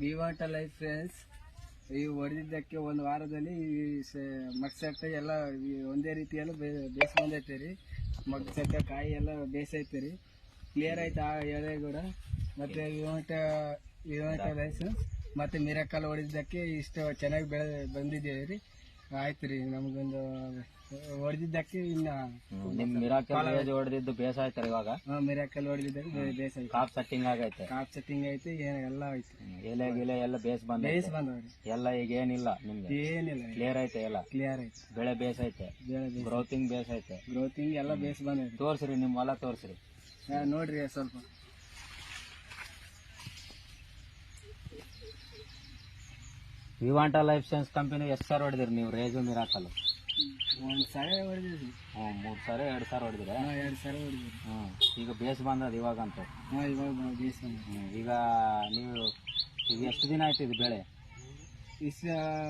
ವಿವಾಂಟ life friends, ಈ ಹೊಡೆದಿದ್ದಕ್ಕೆ ಒಂದು ವಾರದಲ್ಲಿ ಮಗ್ಸಟ್ಟೆ ಎಲ್ಲ ಒಂದೇ ರೀತಿಯೆಲ್ಲ ಬೇಸ್ ಬಂದೈತೆ ರೀ. ಮಗ್ಸಟ್ಟೆ ಕಾಯಿ ಎಲ್ಲ ಬೇಸೈತೆ ರೀ, ಕ್ಲಿಯರ್ ಆಯ್ತು ಆ ಎಳೆ ಕೂಡ. ಮತ್ತು ವಿವಾಂಟ ಲೈಸೆನ್ಸ್ ಮತ್ತು ಮಿರಾಕಲ್ ಹೊಡೆದಿದ್ದಕ್ಕೆ ಇಷ್ಟು ಚೆನ್ನಾಗಿ ಬಂದಿದ್ದೇವೆ ರೀ. ಆಯ್ತು ರೀ, ನಮಗೊಂದು ಹೊಡೆದಿದ್ದಕ್ಕೆ ನಿಮ್ ಮಿರಾಕಲ್ ಹೊಡೆದಿದ್ದು ಬೇಸ್ ಆಯ್ತಾರೆ ಇವಾಗ. ಮಿರಾಕಲ್ ಹೊಡೆದಿದ್ದಕ್ಕೆ ಬೇಸ್ ಆಯ್ತು. ಕಾಪ್ ಸೆಟ್ಟಿಂಗ್ ಆಗೈತೆ, ಕಾಪ್ ಸೆಟ್ಟಿಂಗ್ ಐತೆ, ಎಲ್ಲ ಆಯ್ತು. ಎಲೆ ಗಿಲೆ ಎಲ್ಲ ಬೇಸ್ ಬಂದವ್ರಿ ಎಲ್ಲ. ಈಗ ಏನಿಲ್ಲ ನಿಮ್ಗೆ, ಏನಿಲ್ಲ, ಕ್ಲಿಯರ್ ಐತೆ ಎಲ್ಲ. ಕ್ಲಿಯರ್ ಐತೆ, ಬೆಳೆ ಬೇಸ್ ಐತೆ, ಗ್ರೋತಿಂಗ್ ಬೇಸ್ ಐತೆ. ಗ್ರೋತಿಂಗ್ ಎಲ್ಲ ಬೇಸ್ ಬಂದೈತೆ. ತೋರ್ಸ್ರಿ ನಿಮ್ ಹೊಲ ತೋರ್ಸ್ರಿ, ನೋಡ್ರಿ ಸ್ವಲ್ಪ. ವಿವಾಂಟ ಲೈಫ್ ಸೈನ್ಸ್ ಕಂಪನಿ ಎಷ್ಟು ಸಾರಿ ಹೊಡೆದಿರಿ ನೀವು ರೇಜು ಮಿರಾಕಲ್? 1 ಸಾರಿ ಹೊಡೆದಿದ್ರಿ. 3 ಸಾರಿ 2 ಸಾರಿ ಹೊಡೆದಿರ? 2 ಸಾರಿ ಹೊಡೆದಿರಿ. ಈಗ ಬೇಸ್ ಬಂದದ ಇವಾಗಂತ. ಇವಾಗ ಬೇಸ್ ಬಂದ. ಈಗ ನೀವು ಈಗ ಎಷ್ಟು ದಿನ ಆಯ್ತು ಇದು ಬೆಳೆ?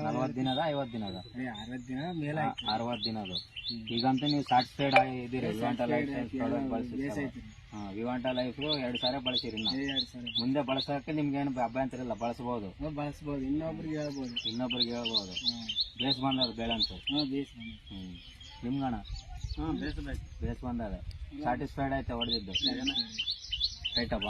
40 ದಿನದ 50 ದಿನದ? 60 ದಿನ ಮೇಲೆ. 60 ದಿನದು. ಈಗಂತ ನೀವು ಸ್ಯಾಟಿಸ್ಫೈಡ್ ಆಗಿದ್ದೀರಿ ವಿವಾಂಟ ಲೈಫ್ ಸೈನ್ಸ್ ಪ್ರಾಡಕ್ಟ್ ಬಳಸಿ? ವಿವಾಂಟ ಲೈಫ್ 2 ಸಾರಿ ಬಳಸಿರಿ. ಮುಂದೆ ಬಳಸಕ್ಕೆ ನಿಮ್ಗೆ ಏನು ಅಭ್ಯಂತರ ಇಲ್ಲ, ಬಳಸಬಹುದು. ಇನ್ನೊಬ್ರಿಗೆ ಹೇಳ್ಬೋದು. ಬೇಸ್ ಬಂದದ ಬೆಳೆ ಅಂತ. ನಿಮ್ಗಣ ಬೇಸ್ ಬಂದದ, ಸ್ಯಾಟಿಸ್ಫೈಡ್ ಆಯ್ತಾ ಹೊಡೆದಿದ್ದು? ರೈಟಪ್ಪ.